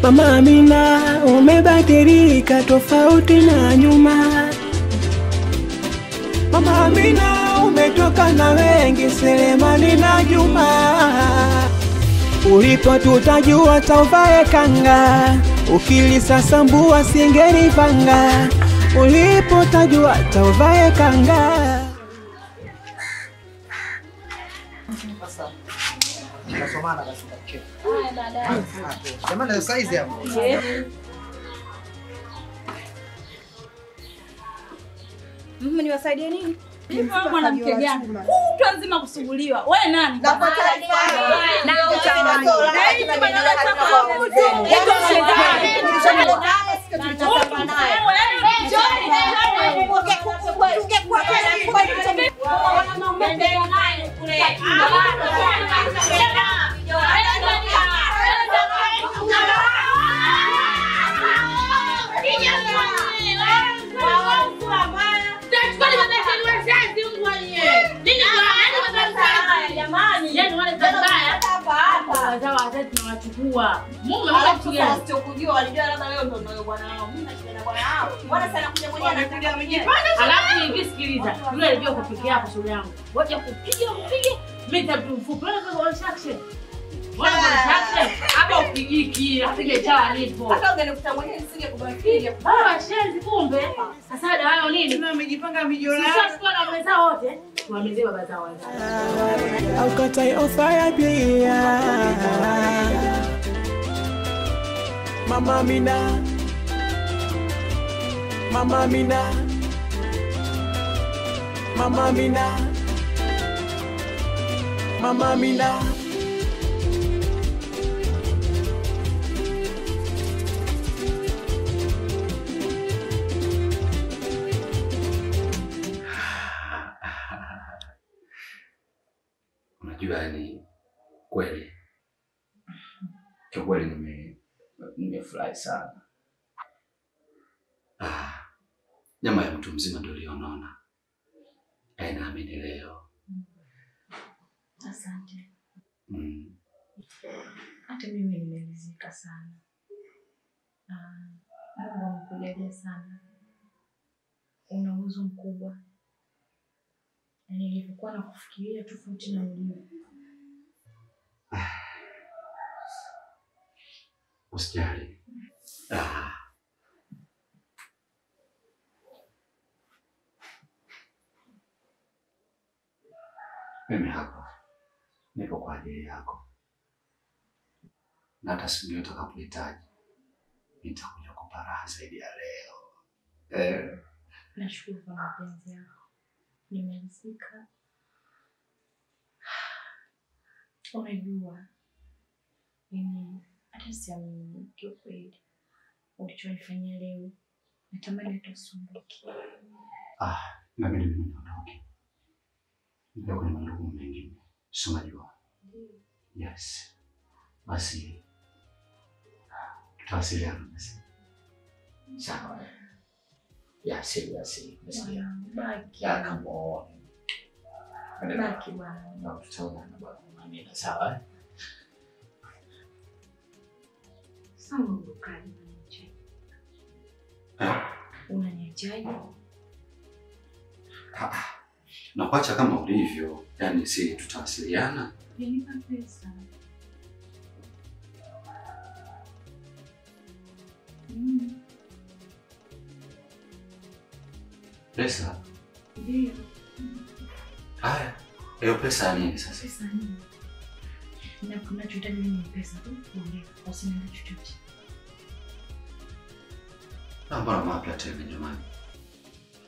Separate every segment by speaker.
Speaker 1: Mama Amina, umebadilika tofauti na nyuma. Mama Amina, umetoka na wengi Selemani na Juma. Ulipo tutajua tauvae kanga, ukilisa sambua singeni panga. Ulipo tajua tauvae kanga.
Speaker 2: Tunasomana basi mchezo. Haya baadaye. Jamani size hapo.
Speaker 3: Mimi niwasaidie nini?
Speaker 4: Mimi mwanamke gani? Kutwa nzima kusuguliwa. Wewe nani?
Speaker 3: Na utamani.
Speaker 4: tunawachukua. Mungu anatujua.
Speaker 3: Sio kujua walijua labda leo ndio ndio bwana wao. Mimi nashinda na bwana wao. Bwana sana kuja mwenyewe anakuja mwenyewe.
Speaker 4: Alafu ningesikiliza. Yule alijua kupika hapo shule yangu. Ngoja kupiga mpige. Mimi mfupi. Wewe kama unashakisha. Wewe unashakisha. Hapa upigiki. Apige chawa nipo.
Speaker 3: Hata ungenikuta mwenyewe nisingekubakia.
Speaker 4: Baba shenzi kumbe. Sasa dawa hayo nini?
Speaker 3: Tuna amejipanga mijora.
Speaker 4: Sasa kwa na meza wote. Tuamezee baba zao wanza.
Speaker 1: Au katai ofaya pia. Mama Amina, Mama Amina, Mama Amina, Mama Amina.
Speaker 5: Unajua ni kweli. Kwa kweli nimefurahi sana. Nyama ya mtu mzima ndio ilionona. Naamini leo.
Speaker 6: Asante. Hata mimi nimeridhika sana. Mungu amekujalia sana. Una uwezo mkubwa. Nilikuwa nakufikiria tofauti na ulivyo.
Speaker 5: Usijali. Mimi hapa nipo kwa ajili yako. Na hata siku utakapohitaji nitakuja kukupa raha zaidi ya leo.
Speaker 6: Nashukuru kwa mapenzi yako. Nimeridhika. Unajua mimi hata siamini kiukweli ulichonifanyia leo. Natamani tusumbuke.
Speaker 5: Na mimi niondoke. Ndio kuna mambo mengi. Unajua. Yes. Basi tutawasiliana basi. Sawa. Basi.
Speaker 6: Baki.
Speaker 5: Come on.
Speaker 6: Baki bwana.
Speaker 5: Na tutaona bwana. Amina, sawa?
Speaker 6: Sawa ukali nje. Unaniachaje?
Speaker 5: Nakuacha kama ulivyo. Yaani si tutawasiliana.
Speaker 6: Nipa pesa.
Speaker 5: Pesa?
Speaker 6: Ndio.
Speaker 5: Haya, hiyo pesa nini sasa?
Speaker 6: Pesa nini? Na kuna chochote mimi pesa tu kuongea. Usiniambie chochote.
Speaker 5: Mbona mapya tena jamani?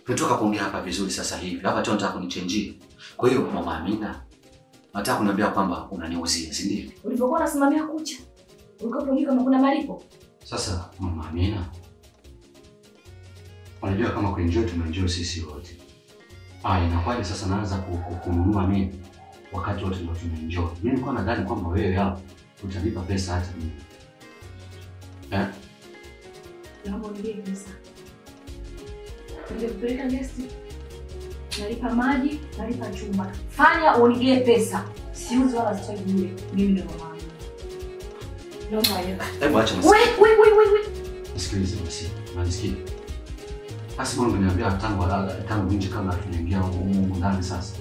Speaker 5: Tunatoka kuongea hapa vizuri sasa hivi. Hapa tu nataka kunichenjia. Kwa hiyo Mama Amina, nataka kuniambia kwamba unaniuzia, si ndio?
Speaker 6: Ulipokuwa unasimamia kucha, ulikuwa unajua kama kuna malipo.
Speaker 5: Sasa Mama Amina, unajua kama kuenjoy tumeenjoy sisi wote. Inakuwaje sasa naanza kununua mimi wakati wote ndio tumeenjoy? Mimi nilikuwa nadhani kwamba wewe hapo utanipa pesa hata mimi.
Speaker 6: Naomba unipe pesa. Ningepeleka guest. Nalipa maji, nalipa chumba. Fanya unigee pesa. Siuzi wala sitoi bure. Mimi ndio mama. Naomba hiyo.
Speaker 5: Hebu acha
Speaker 6: Wewe.
Speaker 5: Nisikilize basi. Unanisikia? Basi mbona unaniambia tangu nje kama tunaingia huko ndani sasa.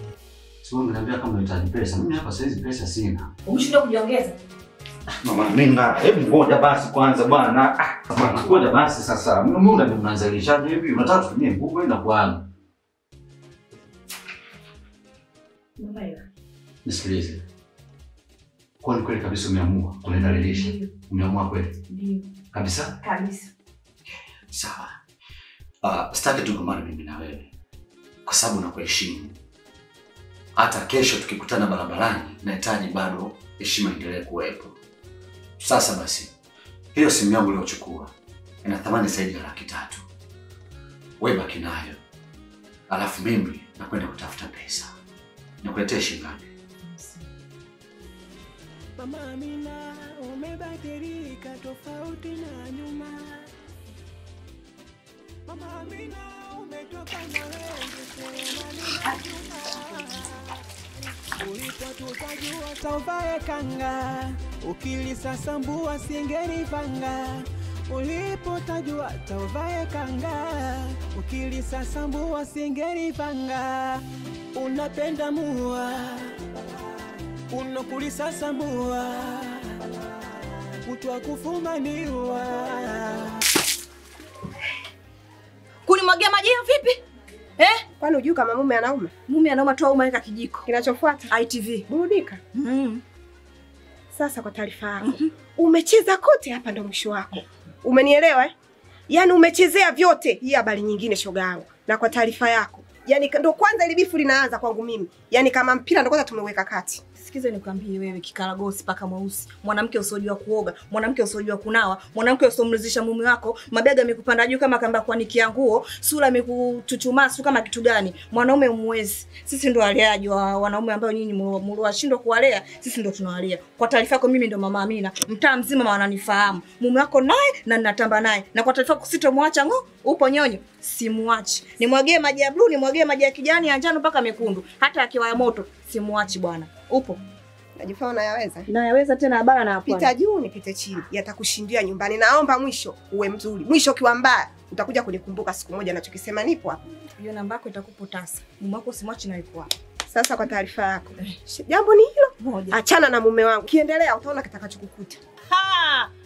Speaker 5: Sio unaniambia kama unahitaji pesa. Mimi hapa saizi pesa sina.
Speaker 6: Umeshinda kujiongeza?
Speaker 5: Mama Minga, hebu ngoja basi kwanza bwana. Bwana ngoja basi sasa. Mimi unanizalishaje hivi? Unataka tutumie nguvu na kuanga.
Speaker 6: Naomba hiyo.
Speaker 5: Nisikilize. Kwa kweli kabisa umeamua kunidhalilisha. Umeamua kweli?
Speaker 6: Ndio.
Speaker 5: Kabisa?
Speaker 6: Kabisa.
Speaker 5: Sawa. Sitaki tugombane mimi na wewe. Kwa sababu nakuheshimu. Hata kesho tukikutana barabarani nahitaji bado heshima iendelee kuwepo. Sasa basi, hiyo simu yangu uliochukua ina thamani zaidi ya 300,000. Wewe baki nayo. Alafu mimi nakwenda kutafuta pesa. Nikuletee shilingi ngapi?
Speaker 1: Mama Amina, umebadilika tofauti na nyuma. Mama Amina, umetoka na wengi sema ulipotutajua sauvae kanga, ukilisasambua singerivanga. Ulipotajua sauvae kanga, ukilisasambua singerivanga. Unapenda mua, unokulisasambua, kutwa kufumaniwa.
Speaker 3: Kunimwagia maji vipi?
Speaker 7: Kwani unajua kama mume anauma?
Speaker 3: Mume anauma tu auma weka kijiko.
Speaker 7: Kinachofuata
Speaker 3: ITV.
Speaker 7: burudika. Sasa kwa taarifa yako, umecheza kote hapa ndo mwisho wako. Umenielewa eh? Yaani umechezea vyote. Hii habari nyingine shoga yangu. Na kwa taarifa yako, yaani ndo kwanza ile bifu linaanza kwangu mimi. Yaani kama mpira ndo kwanza tumeweka kati.
Speaker 3: Sikiza nikwambie wewe kikaragosi paka mweusi, mwanamke usojua kuoga, mwanamke usojua kunawa, mwanamke usomrizisha mume wako, mabega yamekupanda juu kama kamba kuanikia nguo, sura imekuchuchumaa kama kitu gani? Mwanaume umwezi. Sisi ndo waleaji wa wanaume ambao nyinyi mliwashindwa kuwalea, sisi ndo tunawalea. Kwa taarifa yako mimi ndo Mama Amina, mtaa mzima wananifahamu. Mume wako naye na ninatamba naye. Na kwa taarifa yako sitomwacha upo nyonyo, simuachi. Nimwagie maji ya blue, nimwagie maji ya kijani, ya njano mpaka mekundu. Hata akiwa ya moto, simuachi bwana. Upo.
Speaker 7: Najifanya unayaweza?
Speaker 3: Nayaweza tena bara na hapo.
Speaker 7: Pita juu nipite chini. Yatakushindia nyumbani. Naomba mwisho uwe mzuri. Mwisho kiwa mbaya utakuja kunikumbuka siku moja nachokisema nipo hapa.
Speaker 3: Hiyo namba yako itakupa tasa. Mume wako simwachi na yuko hapa.
Speaker 7: Sasa kwa taarifa yako, jambo ni hilo.
Speaker 3: Moja.
Speaker 7: Achana na mume wangu. Kiendelea utaona kitakachokukuta.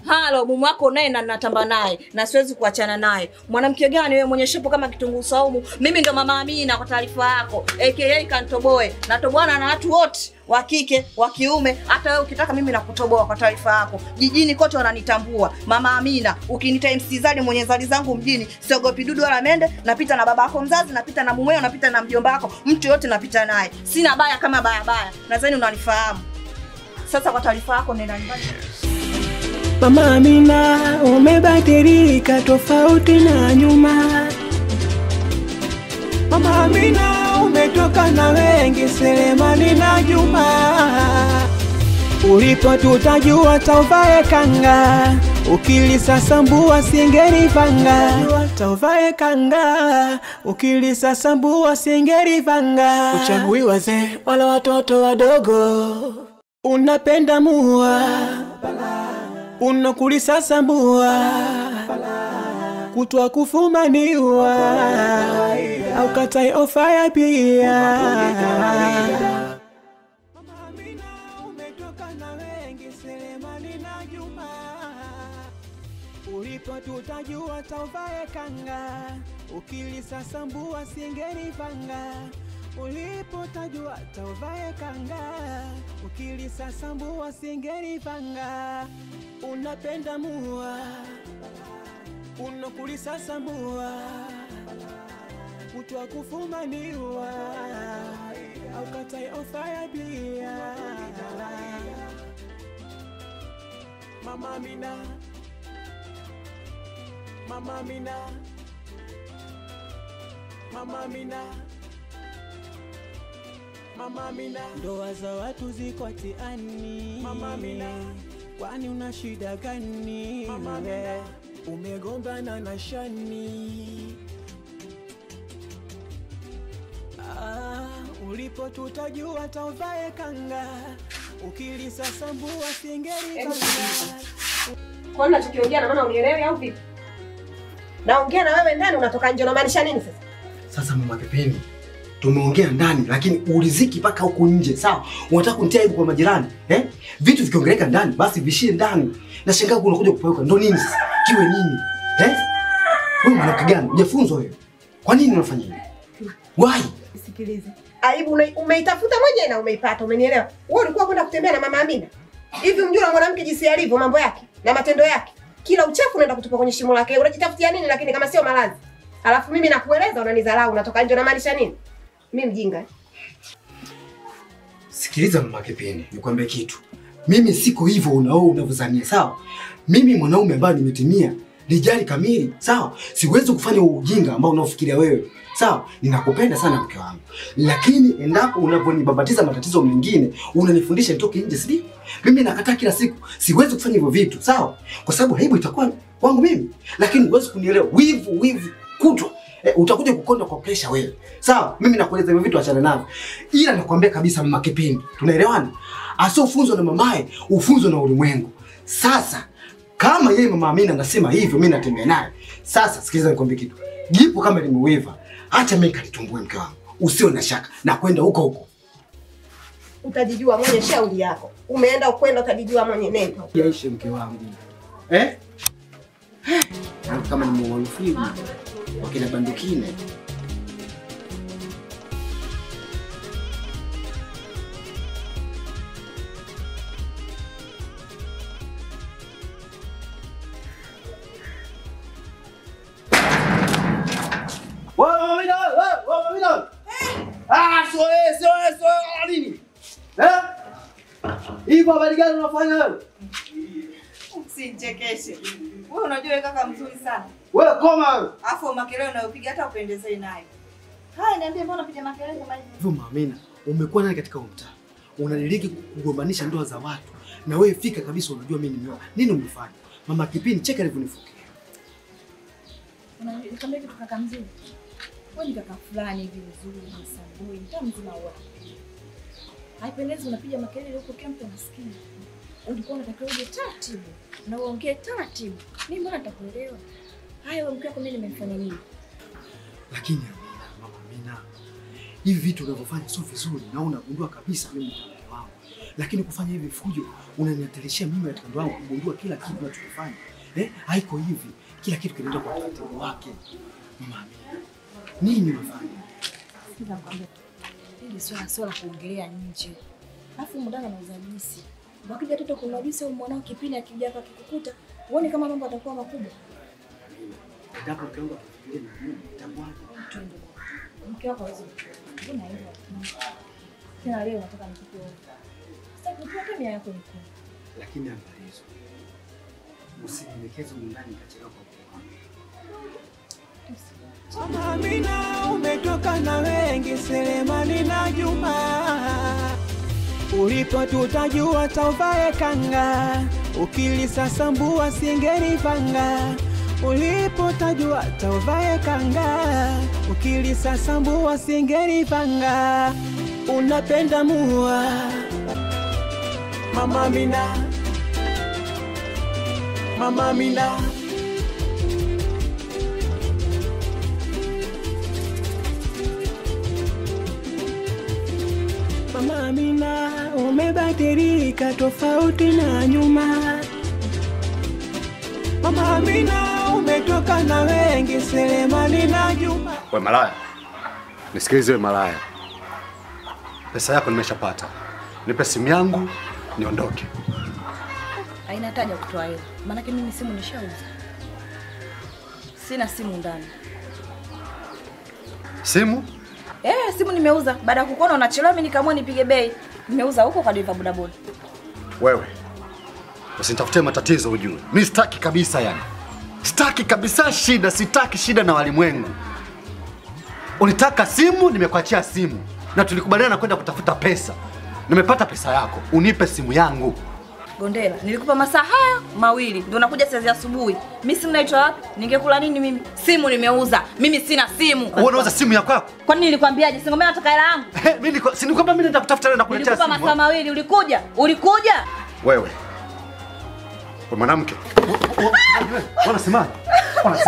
Speaker 3: Halo, mume wako naye na natamba naye na siwezi kuachana naye. Mwanamke gani wewe mwenye shepo kama kitunguu saumu? Mimi ndo Mama Amina kwa taarifa yako. AKA Kantoboe. Natoboana na watu wote, wa kike, wa kiume, hata wewe ukitaka mimi nakutoboa kwa taarifa yako. Jijini kote wananitambua. Mama Amina, ukinita MC Zali mwenye zali zangu mjini, siogopi dudu wala mende, napita na baba yako mzazi, napita na mumeo, napita na mjomba wako, mtu yote napita naye. Sina baya kama baya. Nadhani unanifahamu. Sasa kwa taarifa yako nenda nyumbani.
Speaker 1: Mama Amina, umebadilika tofauti na nyuma. Mama Amina, umetoka na wengi Selemani na Juma. Ulipotutajua tauvae kanga, ukilisasambua singerivanga. Tauvae kanga, ukilisasambua singerivanga. Uchagui wazee wala watoto wadogo. Unapenda mua, unokulisasambua, kutwa kufumaniwa, au katai ofa ya pia. Mama Amina, umetoka na wengi Selemani na Juma. Ulipotutajua tauvae kanga, ukilisasambua singerivanga. Ulipotajua tauvae kanga, ukilisasambua singerivanga. Unapenda mua, unokulisasambua, kutwa kufumaniwa, au katai ofa ya bia. Mama Amina, Mama Amina, Mama Amina, Mama Amina. Ndoa za watu ziko hatiani. Mama Amina, kwani una shida gani? Mama Amina, umegombana na Shani. Ulipotutajua tauvae kanga, ukilisasambua singerivanga.
Speaker 7: Kwa nini unachokiongea na maana unielewi au vipi? Naongea na wewe ndani unatoka nje unamaanisha nini sasa?
Speaker 8: Sasa mama Kipeni, tumeongea ndani lakini uliziki mpaka huko nje, sawa? Unataka kunitia aibu kwa majirani, eh? Vitu vikiongeleka ndani basi vishie ndani. Na shangaa unakuja kupeuka. Ndio nini sasa? Kiwe nini? Eh? Wewe mwanamke gani? Hujafunzwa wewe. Kwa nini unafanya hivi? Why?
Speaker 7: Sikilize. Aibu umeitafuta mwenyewe na umeipata, umenielewa? Wewe ulikuwa kwenda kutembea na mama Amina. Hivi mjua mwanamke jinsi alivyo, mambo yake na matendo yake. Kila uchafu unaenda kutupa kwenye shimo lake. Unajitafutia nini lakini kama sio malazi? Alafu mimi nakueleza unanidharau, unatoka nje unamaanisha nini? Mimi mjinga.
Speaker 8: Sikiliza mama Kipeni, nikwambie kitu. Mimi siko hivyo unavyozania, sawa? Mimi mwanaume ambaye nimetimia, rijali kamili, sawa? Siwezi kufanya ujinga ambao unaofikiria wewe. Sawa? Ninakupenda sana mke wangu. Lakini endapo unaponibabatiza matatizo mengine, unanifundisha nitoke nje, si? Mimi nakataa kila siku. Siwezi kufanya hivyo vitu, sawa? Kwa sababu aibu itakuwa kwangu mimi. Lakini huwezi kunielewa. Wivu kutwa. Utakuja kukonda kwa pressure wewe. Sawa? Mimi nakueleza hivyo vitu achana navyo. Ila nakwambia kabisa mama Kipeni, tunaelewana? Asiofunzwa na mamae, ufunzwe na ulimwengu. Sasa kama yeye mama Amina anasema hivyo, mimi natembea naye. Sasa sikiliza nikwambie kitu. Jipo kama limeuiva, acha mimi kalitumbue mke wangu. Usio na shaka na kwenda huko.
Speaker 7: Utajijua mwenye shauri yako. Umeenda ukwenda utajijua mwenye nenda.
Speaker 8: Yaishe mke wangu. Kama ni mwanafunzi wakina bandukine. Nini? Hivo habari gani unafanya wewe?
Speaker 3: Usinichekeshe. Wewe unajua wewe kaka mzuri sana.
Speaker 8: Wewe koma wewe.
Speaker 3: Afu makelele unayopiga hata upendezei naye. Haya niambie mbona unapiga makelele kama hivi?
Speaker 8: Hivyo Mama Amina, umekuwa nani katika mtaa? Unaniliki kugombanisha ndoa za watu. Na wewe fika kabisa unajua mimi nimeoa. Nini umefanya? Mama Kipini cheka alivyonifukia.
Speaker 6: Nikamwambia kitu kaka mzuri. Wewe ni kaka fulani hivi mzuri msambui, mtaa mzima wao. Haipendezi unapiga makelele huko camp unasikia. Ulikuwa unatakiwa uje taratibu na uongee taratibu. Mimi mbona nitakuelewa? Haya wewe mke wako mimi nimefanya nini?
Speaker 8: Lakini Amina, Mama Amina, hivi vitu unavyofanya sio vizuri na unagundua kabisa mimi ni mke wangu. Lakini kufanya hivi fujo unaniathirishia mimi katika ndoa yangu kugundua kila kitu unachofanya. Haiko hivi. Kila kitu kinaenda kwa taratibu wake. Mama Amina, nini unafanya?
Speaker 6: Sasa nakwambia hili swala la kuongelea nje. Alafu mdada anauza juisi. Wakija toto kuna juisi au mwanao Kipini akija hapa kikukuta, uone kama mambo yatakuwa makubwa.
Speaker 8: Ndipo kiwango kifikirie na mimi nitakuaje?
Speaker 6: Twende. Mke wako hawezi. Mbona hivyo? Tena leo nataka nikupe. Sasa kujua kama yako ni kubwa.
Speaker 8: Lakini angalizo. Usinielekeze ndani kachelewa kwa mke.
Speaker 1: Mama Amina umetoka na wengi Selemani na Juma. Ulipo tutajua tauvae kanga. Ukilisasambua singeni panga. Ulipo tajua tauvae kanga. Ukilisasambua singeni panga. Unapenda mua Mama Amina. Mama Amina. Mama Amina umebadilika tofauti na nyuma. Mama Amina umetoka na wengi Selemani na Juma.
Speaker 5: Wewe malaya. Nisikilize wewe malaya. Pesa yako nimeshapata. Nipe simu yangu niondoke.
Speaker 3: Haina haja kutoa hela. Maana mimi simu nishauza. Sina simu ndani.
Speaker 5: Simu?
Speaker 3: Simu nimeuza. Baada ya kukuona unachelewa mimi nikaamua nipige bei. Nimeuza huko kwa Diva bodaboda.
Speaker 5: Wewe. Usinitafutie matatizo ujue. Mimi sitaki kabisa yani. Sitaki kabisa shida, sitaki shida na walimwengu. Unitaka simu, nimekuachia simu. Na tulikubaliana kwenda kutafuta pesa. Nimepata pesa yako. Unipe simu yangu.
Speaker 3: Gondela, nilikupa masaa haya mawili. Ndio nakuja saa za asubuhi. Mimi simu naitwa wapi? Ningekula nini mimi? Simu nimeuza. Mimi sina simu.
Speaker 5: Wewe unauza simu yako yako?
Speaker 3: Kwa nini nilikwambiaje? Singomea nataka hela yangu.
Speaker 5: Mimi si nikwambia mimi nitakutafuta na kuletea simu.
Speaker 3: Nilikupa masaa mawili, ulikuja?
Speaker 5: Wewe.
Speaker 9: Mwanamke. Wanasema. Mwanamke.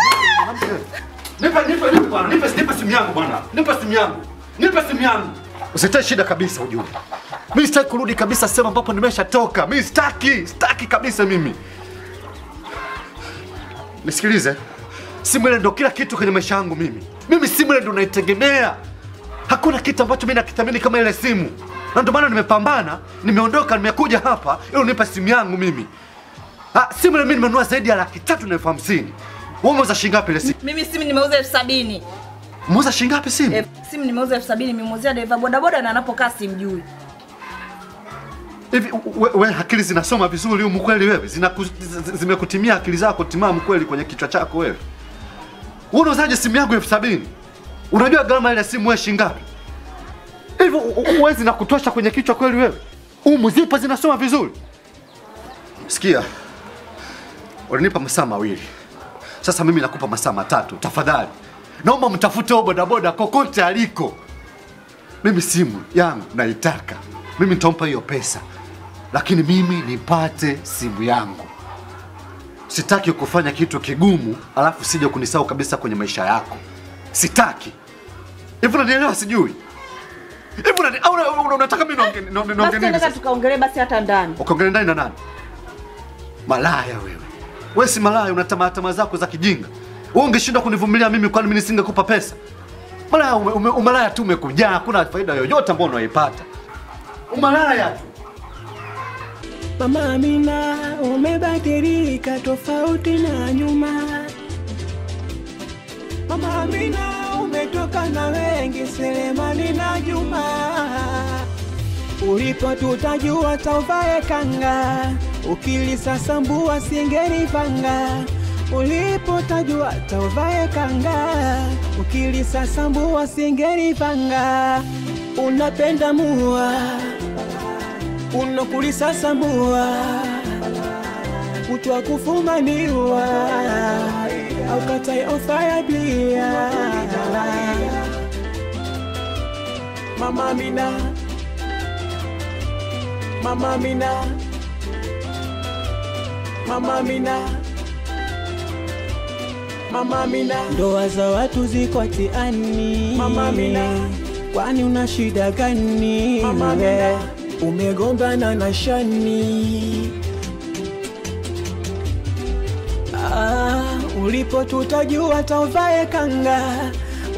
Speaker 9: Nipe bwana, nipe simu yangu bwana. Nipe simu yangu. Usitae shida kabisa ujue. Mimi sitaki kurudi kabisa sema ambapo nimeshatoka. Mimi sitaki kabisa mimi. Nisikilize. Simu ile ndio kila kitu kwenye maisha yangu mimi. Mimi simu ile ndio naitegemea. Hakuna kitu ambacho mimi nakithamini kama ile simu. Na ndio maana nimepambana, nimeondoka, nimekuja hapa ili unipe simu yangu mimi. Simu ile mimi nimenunua zaidi ya 350,000. Wewe umeuza shilingi ngapi ile simu?
Speaker 3: Mimi simu nimeuza 70,000.
Speaker 9: Umeuza shilingi ngapi simu?
Speaker 3: Simu nimeuza 70,000, nimemuuzia dereva bodaboda na anapokaa simjui.
Speaker 9: Hivi wewe akili zinasoma vizuri huko kweli wewe? Zimekutimia akili zako timamu kweli kwenye kichwa chako wewe? Wewe unauzaje simu yangu 70,000? Unajua gharama ile simu wewe shilingi ngapi? Hivi wewe zinakutosha kwenye kichwa kweli wewe? Zipo zinasoma vizuri? Sikia. Ulinipa masaa 2. Sasa mimi nakupa masaa 3 tafadhali. Naomba mtafute bodaboda kokote aliko. Mimi simu yangu naitaka. Mimi nitampa hiyo pesa. Lakini mimi nipate simu yangu. Sitaki kufanya kitu kigumu alafu sije kunisahau kabisa kwenye maisha yako. Sitaki. Hivi unanielewa sijui? Hivi unataka mimi niongee nini?
Speaker 3: Basi tukaongelee basi hata ndani.
Speaker 9: Ukaongelee ndani na nani? Malaya wewe. Wewe si malaya, una tamaa zako za kijinga. Wewe ungeshindwa kunivumilia mimi kwani mimi nisingekupa pesa? Malaya umalaya tu umekuja, hakuna faida yoyote ambayo unaipata. Umalaya tu.
Speaker 1: Mama Amina, umebadilika tofauti na nyuma. Mama Amina, umetoka na wengi Selemani na Juma. Ulipo tutajua tauvae kanga, ukilisasambua singeripanga. Ulipo tajua tauvae kanga, ukilisasambua singeripanga. Unapenda mua, unokulisasambua, kutwa kufumaniwa, au katai ofa ya bia. Mama Amina, Mama Amina, Mama Amina, Mama Amina, ndoa za watu ziko hatiani. Mama Amina, kwani una shida gani? Mama Amina, umegombana na Shani. Ulipo tutajua tauvae kanga,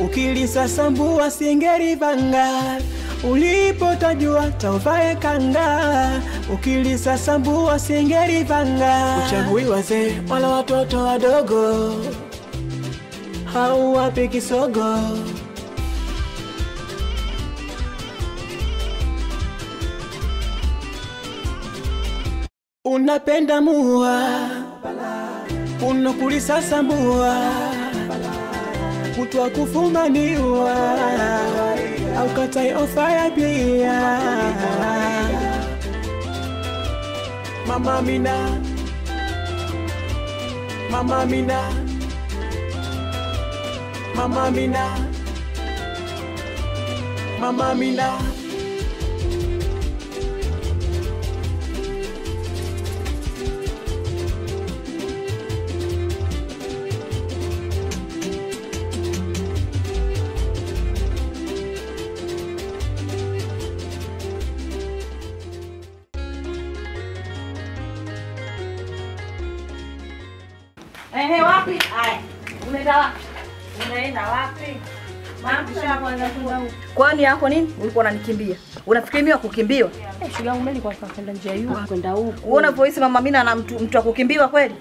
Speaker 1: ukilisasambua singeripanga. Ulipo tajua tauvae kanga, ukilisasambua singeripanga. Uchagui wazee wala watoto wadogo, hauwapi kisogo. Unapenda mua, unokulisasambua, kutwa kufumaniwa, au katai ofa ya bia. Mama Amina, Mama Amina, Mama Amina, Mama Amina.
Speaker 3: Wapi? Haya. Unaenda wapi? Unaenda wapi? Kwani yako nini? Ulikuwa unanikimbia. Unafikiri mimi wakukimbiwa?
Speaker 6: Shughuli yangu mimi kwa kwenda njia hiyo kwenda huko.
Speaker 3: Unaona voice Mama Amina na mtu akukimbiwa kweli?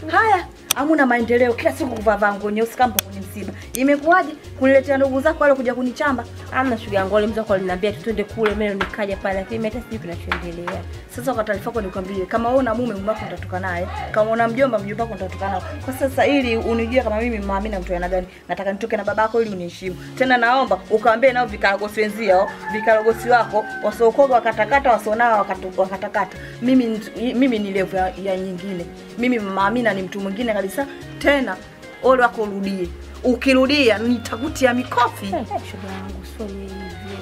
Speaker 3: Haya, hamuna maendeleo. Kila siku kuvaa nguo nyeusi kama kwenye msiba. Imekuwaje? Kuniletea ndugu zako wale kuja kunichamba?
Speaker 6: Hamna shughuli yangu, wale mzako aliniambia twende kule, mimi nikaja pale lakini hata sijui kinachoendelea.
Speaker 3: Sasa kwa taarifa yako nikwambie, kama wewe una mume wako utatoka naye, kama una mjomba wako utatoka naye. Kwa sasa ili unijue kama mimi Mama Amina mtu aina gani, nataka nitoke na babako ili uniheshimu. Tena naomba ukaambie nao vikaragosi wenzio, vikaragosi wako wasiokoga wakatakata, wasionao wakatakata. Mimi ni level ya nyingine. Mimi Mama Amina ni mtu mwingine kabisa. Tena ole wako urudie. Ukirudia nitakutia mikofi.
Speaker 6: Shughuli yangu sio hivi.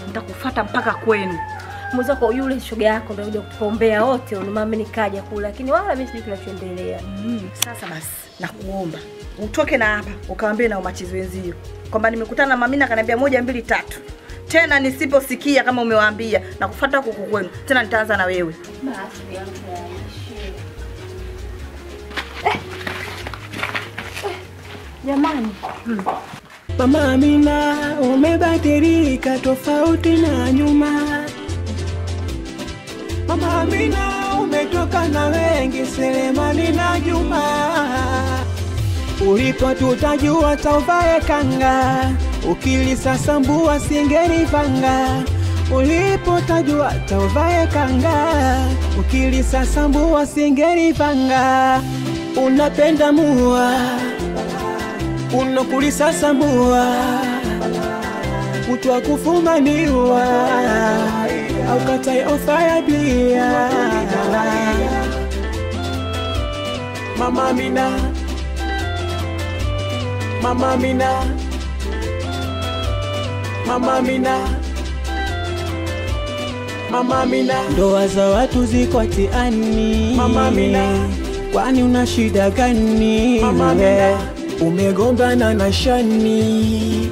Speaker 3: Nitakufuata mpaka kwenu.
Speaker 10: Mwanzo kwa yule shoga yako ndio kuja kutupombea wote, mama mimi nikaja kula, lakini wala mimi sijui kinachoendelea.
Speaker 3: Sasa basi nakuomba utoke na hapa ukaambie na umachizi wenzio kwamba nimekutana na Mamina akaniambia 1 2 3. Tena nisiposikia kama umewaambia na kufuata huko kwenu, tena nitaanza na wewe.
Speaker 10: Basi yangu yaishi. Jamani.
Speaker 1: Mama Amina, umebadilika tofauti na nyuma. Mama Amina, umetoka na wengi Selemani na Juma. Ulipo tutajua tauvae kanga, ukilisasambua singerivanga. Ulipo tajua tauvae kanga, ukilisasambua singerivanga. Unapenda mua, unokulisasambua, utwa kufumaniwa, au katai ofa ya bia. Mama Amina, Mama Amina, Mama Amina, Mama Amina, ndoa za watu ziko hatiani. Mama Amina, kwani una shida gani? Mama Amina, umegombana na Shani.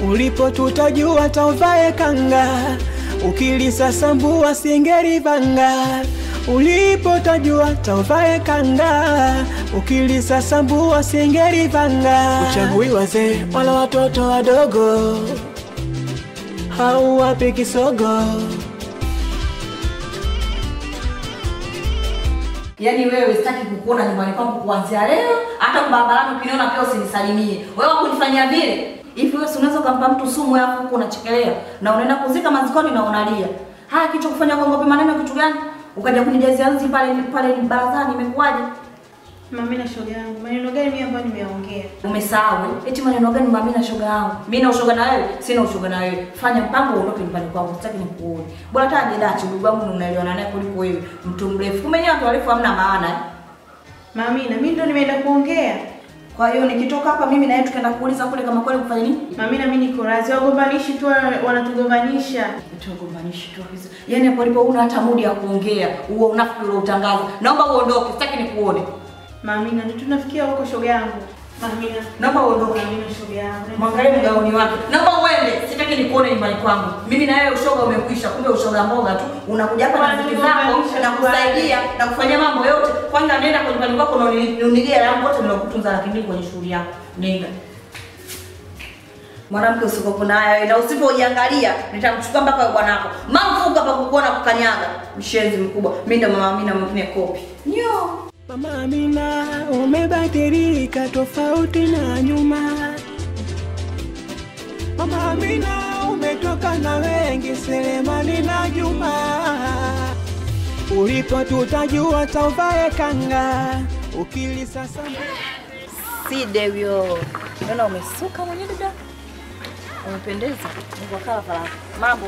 Speaker 1: Ulipo tutajua tauvae kanga, ukilisasambua singerivanga. Ulipo tajua tauvae kanga, ukilisasambua singerivanga. Uchagui wazee wala watoto wadogo, hauwapi kisogo.
Speaker 3: Yaani wewe sitaki kukuona nyumbani kwangu kuanzia leo, hata barabarani ukiniona pia usinisalimie. Wewe kunifanyia vile? Hivi wewe unaweza kumpa mtu sumu hapo huko unachekelea na unaenda kuzika mazikoni na unalia. Haya kitu kufanya kwa ngopi maneno kitu gani? Ukaja kunijazia nzi pale barazani imekuaje?
Speaker 6: Mama na shoga yangu, maneno gani mimi ambayo nimeongea?
Speaker 3: Umesahau eti maneno gani mama na shoga yangu? Mimi na ushoga na wewe, sina ushoga na wewe. Fanya mpango uondoke nyumbani kwangu, sitaki nikuone. Bora hata ajedachi ndugu wangu unaelewana naye kuliko wewe, mtu mrefu. Kumenya watu warefu hamna maana.
Speaker 6: Mama mimi ndo nimeenda kuongea.
Speaker 3: Kwa hiyo nikitoka hapa mimi na yeye tukaenda kuuliza kule kama kweli kufanya nini?
Speaker 6: Mama mimi niko razi, wagombanishi tu wanatugombanisha.
Speaker 3: Tugombanishi tu hizo. Yaani hapo lipo una hata mudi ya kuongea, huo unafiki ule utangaza. Naomba uondoke, sitaki nikuone.
Speaker 6: Mama ndio tunafikia huko shoga yangu. Mama
Speaker 3: naomba uondoke.
Speaker 6: Mama shoga yangu.
Speaker 3: Mwangalie mgaoni wake. Naomba uende, sitaki nikuone nyumbani kwangu. Mimi na wewe ushoga umekwisha, kumbe ushoga mboga tu. Unakuja hapa na vitu zako na kusaidia na kufanya mambo yote. Kwanza nenda kwa nyumbani kwako na unigea yangu wote nilokutunza lakini kwenye shughuli yako. Nenda. Mwanamke usikopo naye na usipoiangalia nitamchukua mpaka kwa bwanako. Mamfuka pa kukuona kukanyaga. Mshenzi mkubwa. Mimi ndo mama Amina mwingine kopi. Nyo.
Speaker 1: Mama Amina, umebadilika tofauti na nyuma. Mama Amina, umetoka na wengi Selemani na Juma. Ulipo tutajua tauvae kanga, ukilisasa
Speaker 3: Side huyo. Unaona umesuka mwenyewe dada? Umependeza. Mungu akala fala. Mambo.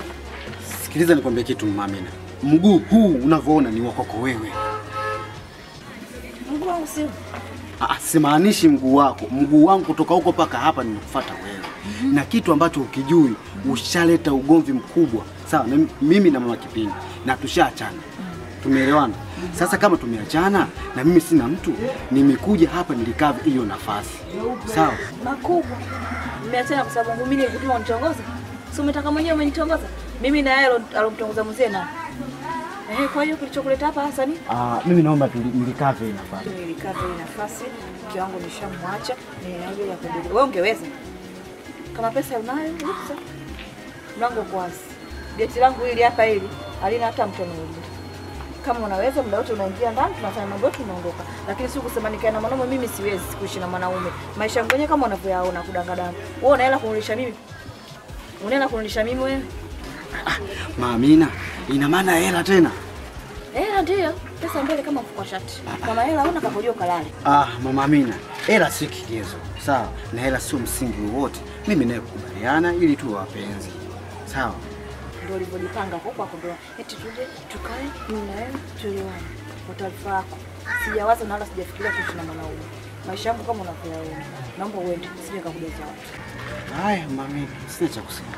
Speaker 8: Sikiliza nikwambie kitu Mama Amina. Mguu huu unavyoona ni wako wewe.
Speaker 3: Mguu wangu sio.
Speaker 8: Simaanishi mguu wako. Mguu wangu kutoka huko paka hapa nimekufuata wewe. Na kitu ambacho ukijui ushaleta ugomvi mkubwa. Sawa, mimi na mama Kipindi na tushaachana. Tumeelewana. Sasa kama tumeachana na mimi sina mtu, nimekuja hapa nilikave hiyo nafasi. Sawa?
Speaker 3: Makubwa. Nimeachana kwa sababu mimi nilikutuma unitongoza. Si umetaka mwenyewe umenitongoza? Mimi na yeye alomtongoza mzee na. Kwa hiyo kilichokuleta hapa hasa ni?
Speaker 8: Mimi naomba nilikave hiyo nafasi.
Speaker 3: Nilikave hiyo nafasi. Mke wangu nishamwacha, ninaje ya kuendelea. Wewe ungeweza? Kama pesa unayo, ruhusa. Mlango kwa wazi. Geti langu hili hapa hili, halina hata mtu mmoja. Kama unaweza muda wote unaingia ndani tunafanya mambo yetu tunaondoka. Lakini si kusema nikae na mwanaume mimi siwezi kuishi na mwanaume. Maisha yangu yenyewe kama unavyoyaona kudangadana. Wewe unaela kunilisha mimi? Unaela kunilisha mimi wewe?
Speaker 8: Mama Amina, ina maana hela tena?
Speaker 3: Hela ndio. Pesa mbele kama mfuko shati. Kama hela huna kakojua kalale.
Speaker 8: Mama Amina, hela si kigezo. Sawa? Na hela sio msingi wowote. Mimi naye kukubaliana ili tuwe wapenzi. Sawa?
Speaker 3: Ndio ulivyojipanga huko hapo ndio. Eti tuje tukae mimi na wewe tuelewane. Kwa taarifa yako. Sijawaza na wala sijafikiria kuishi na mwanaume. Maisha yangu kama unavyoyaona. Naomba uende, sije kakujaza watu.
Speaker 8: Haya mami, sina cha kusema.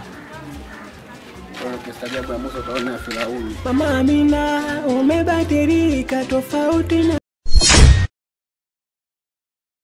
Speaker 8: Kwa kistajabu ya Musa utaona Firauni.
Speaker 1: Mama Amina, umebadilika tofauti na